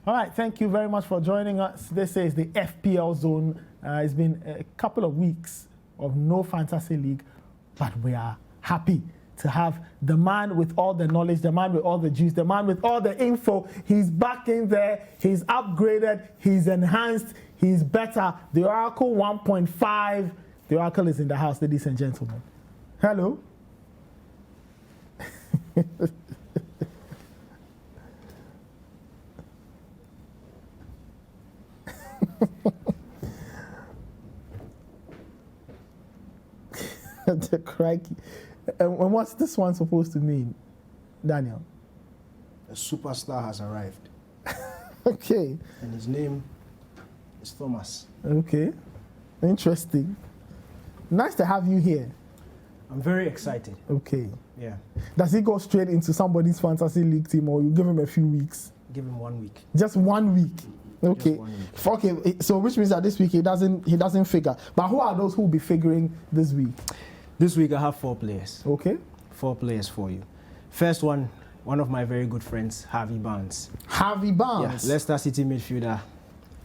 All right, thank you very much for joining us. This is the FPL zone. It's been a couple of weeks of no fantasy league, but we are happy to have the man with all the knowledge, the man with all the juice, the man with all the info. He's back in there. He's upgraded. He's enhanced. He's better. The Oracle 1.5. The Oracle is in the house, ladies and gentlemen. Hello. The crikey. And what's this one supposed to mean, Daniel? A superstar has arrived. Okay. And his name is Thomas. Okay. Interesting. Nice to have you here. I'm very excited. Okay. Yeah. Does he go straight into somebody's fantasy league team, or you give him a few weeks? Give him 1 week. Just 1 week. Okay. Just 1 week. Okay. So which means that this week he doesn't figure. But who are those who will be figuring this week? This week I have 4 players. Okay. 4 players for you. First one of my very good friends, Harvey Barnes. Harvey Barnes. Yeah, Leicester City midfielder.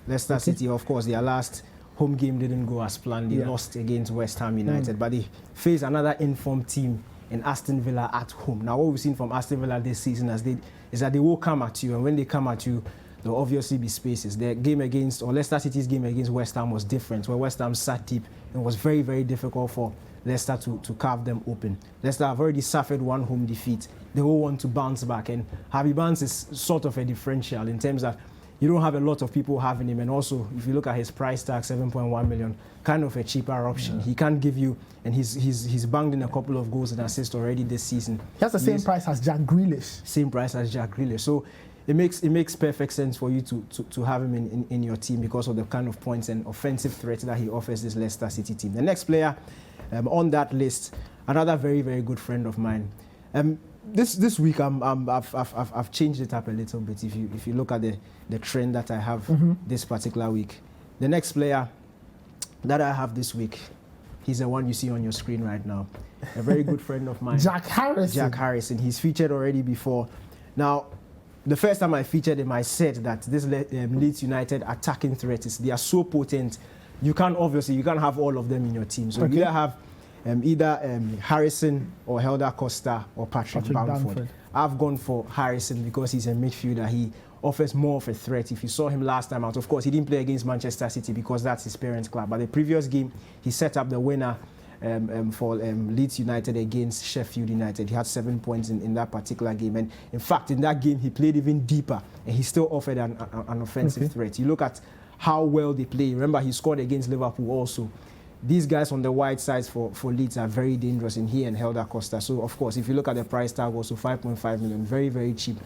Leicester City, of course, their last home game didn't go as planned. They lost against West Ham United, but they face another informed team in Aston Villa at home. Now, what we've seen from Aston Villa this season is that they will come at you, and when they come at you, there will obviously be spaces. Their game against, or Leicester City's game against West Ham was different, where West Ham sat deep and was very, very difficult for Leicester to carve them open. Leicester have already suffered 1 home defeat. They all want to bounce back, and Harvey Barnes is sort of a differential in terms of you don't have a lot of people having him, and also if you look at his price tag, 7.1 million, kind of a cheaper option. He can't give you, and he's banged in a couple of goals and assists already this season. He has the same price as Jack Grealish. Same price as Jack Grealish. So it makes perfect sense for you to have him in your team because of the kind of points and offensive threat that he offers this Leicester City team. The next player on that list, another very, very good friend of mine. This week I've changed it up a little bit. If you look at the trend that I have this particular week, the next player that I have this week, he's the one you see on your screen right now. A very good friend of mine, Jack Harrison. Jack Harrison. He's featured already before. Now, the first time I featured him, I said that this Leeds United attacking threat they are so potent. You can't have all of them in your team. So you either have Harrison or Helder Costa or Patrick Bamford. I've gone for Harrison because he's a midfielder. He offers more of a threat. If you saw him last time out, of course, he didn't play against Manchester City because that's his parents' club. But the previous game, he set up the winner for Leeds United against Sheffield United. He had 7 points in that particular game. And in fact, in that game, he played even deeper and he still offered an offensive threat. You look at how well they play. Remember, he scored against Liverpool also. These guys on the wide sides for Leeds are very dangerous in here and Helder Costa. So, of course, if you look at the price tag also, 5.5 million, very, very cheap.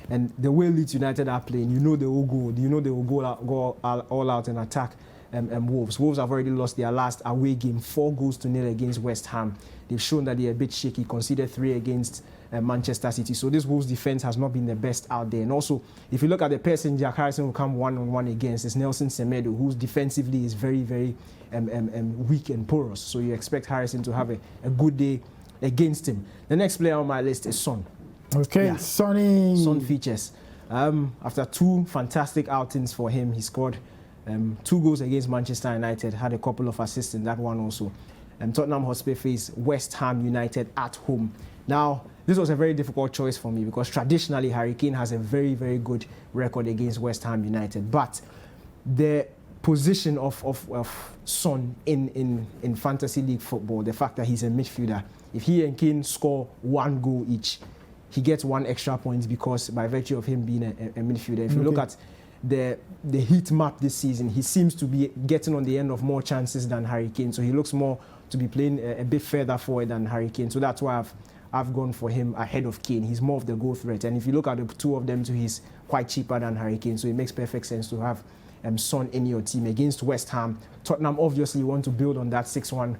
And the way Leeds United are playing, you know they will go. You know they will go all out and attack Wolves. Wolves have already lost their last away game, 4-0 against West Ham. They've shown that they're a bit shaky, conceded 3 against Manchester City. So this Wolves defense has not been the best out there. And also, if you look at the person Jack Harrison will come one-on-one against, it's Nelson Semedo, who defensively is very, very weak and porous. So you expect Harrison to have a good day against him. The next player on my list is Son. Okay, yeah. Sonny. Son features. After 2 fantastic outings for him, he scored 2 goals against Manchester United, had a couple of assists in that one also. Tottenham Hotspur faced West Ham United at home. Now, this was a very difficult choice for me because traditionally Harry Kane has a very, very good record against West Ham United. But the position of Son in fantasy league football, the fact that he's a midfielder, if he and Kane score 1 goal each, he gets 1 extra point because by virtue of him being a midfielder. If you look at the heat map this season, he seems to be getting on the end of more chances than Harry Kane. So he looks more to be playing a bit further forward than Harry Kane. So that's why I've gone for him ahead of Kane. He's more of the goal threat. And if you look at the 2 of them too, he's quite cheaper than Harry Kane. So it makes perfect sense to have Son in your team against West Ham. Tottenham obviously want to build on that 6-1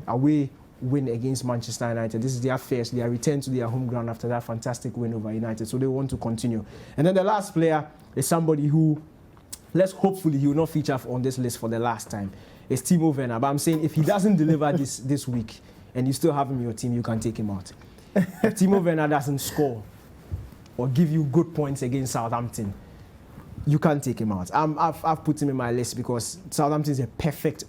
away win against Manchester United. This is their first. They are returned to their home ground after that fantastic win over United. So they want to continue. And then the last player is somebody who, hopefully he will not feature on this list for the last time. It's Timo Werner. But I'm saying if he doesn't deliver this week and you still have him in your team, you can take him out. If Timo Werner doesn't score or give you good points against Southampton, You can't take him out. I've put him in my list because Southampton is a perfect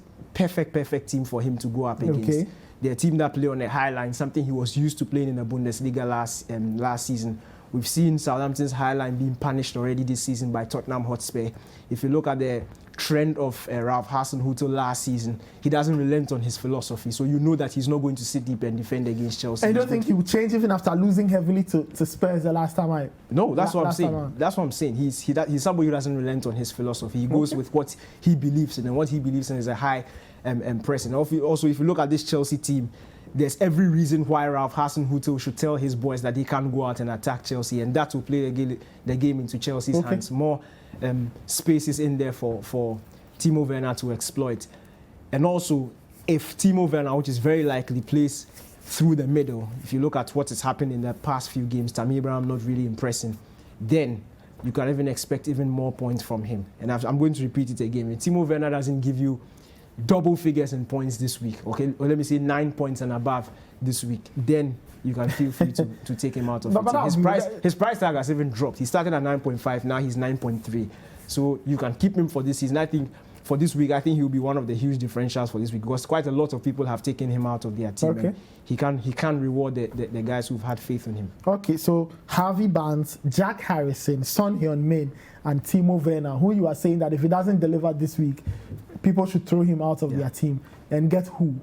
team for him to go up against. Okay. They're a team that play on a high line, something he was used to playing in the Bundesliga last season. We've seen Southampton's high line being punished already this season by Tottenham Hotspur. If you look at the trend of Ralph Hasenhüttl last season, he doesn't relent on his philosophy. So you know that he's not going to sit deep and defend against Chelsea. And you don't think he will change even after losing heavily to Spurs the last time? No, that's what I'm saying. That's what I'm saying. He's somebody who doesn't relent on his philosophy. He goes with what he believes in, and what he believes in is a high press. And also, if you look at this Chelsea team, there's every reason why Ralph Hasenhüttl should tell his boys that he can't go out and attack Chelsea, and that will play the game into Chelsea's hands. More spaces in there for Timo Werner to exploit. And also, if Timo Werner, which is very likely, plays through the middle, if you look at what has happened in the past few games, Tammy Abraham not really impressing, then you can even expect even more points from him. And I'm going to repeat it again. If Timo Werner doesn't give you double figures in points this week, okay, or let me say 9 points and above this week, then you can feel free to take him out of it. His price tag has even dropped. He started at 9.5, now he's 9.3. So you can keep him for this season. I think for this week, I think he'll be one of the huge differentials for this week because quite a lot of people have taken him out of their team. Okay. And he can reward the guys who've had faith in him. Okay, so Harvey Barnes, Jack Harrison, Son Heung-Min, and Timo Werner, who you are saying that if he doesn't deliver this week, people should throw him out of their team and get who?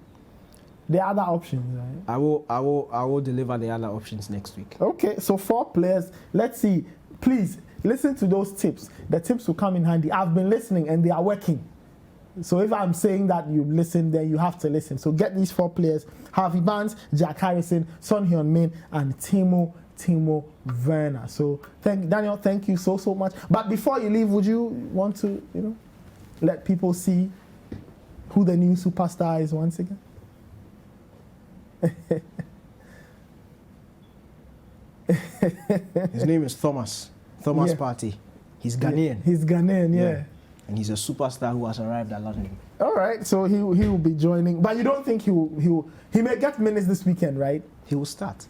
The other options, right? I will deliver the other options next week. Okay, so 4 players. Let's see. Please listen to those tips. The tips will come in handy. I've been listening and they are working. So if I'm saying that you listen, then you have to listen. So get these 4 players: Harvey Barnes, Jack Harrison, Son Heung-Min, and Timo Werner. So Daniel, thank you so much. But before you leave, would you want to, let people see who the new superstar is once again? His name is Thomas Partey. He's Ghanaian. He's Ghanaian, yeah. And he's a superstar who has arrived at London. All right, so he will be joining. But you don't think he may get minutes this weekend, right? He will start.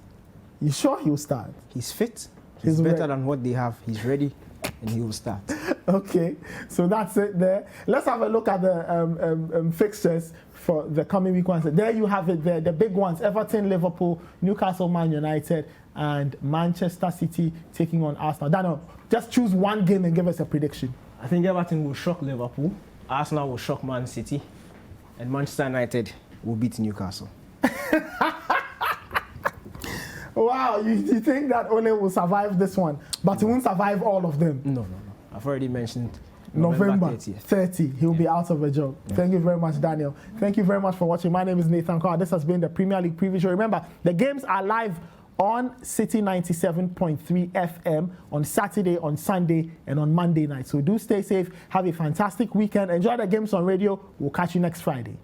You sure he will start? He's fit. He's better than what they have. He's ready, and he will start. Okay, so that's it there. Let's have a look at the fixtures for the coming week ones. There you have it there, the big ones: Everton, Liverpool, Newcastle, Man United, and Manchester City taking on Arsenal. Daniel, just choose one game and give us a prediction. I think Everton will shock Liverpool, Arsenal will shock Man City, and Manchester United will beat Newcastle. Wow, you think that Ole will survive this one, but he won't survive all of them? No. I've already mentioned November 30. He'll be out of a job. Yeah. Thank you very much, Daniel. Thank you very much for watching. My name is Nathan Carr. This has been the Premier League Preview Show. Remember, the games are live on City 97.3 FM on Saturday, on Sunday, and on Monday night. So do stay safe. Have a fantastic weekend. Enjoy the games on radio. We'll catch you next Friday.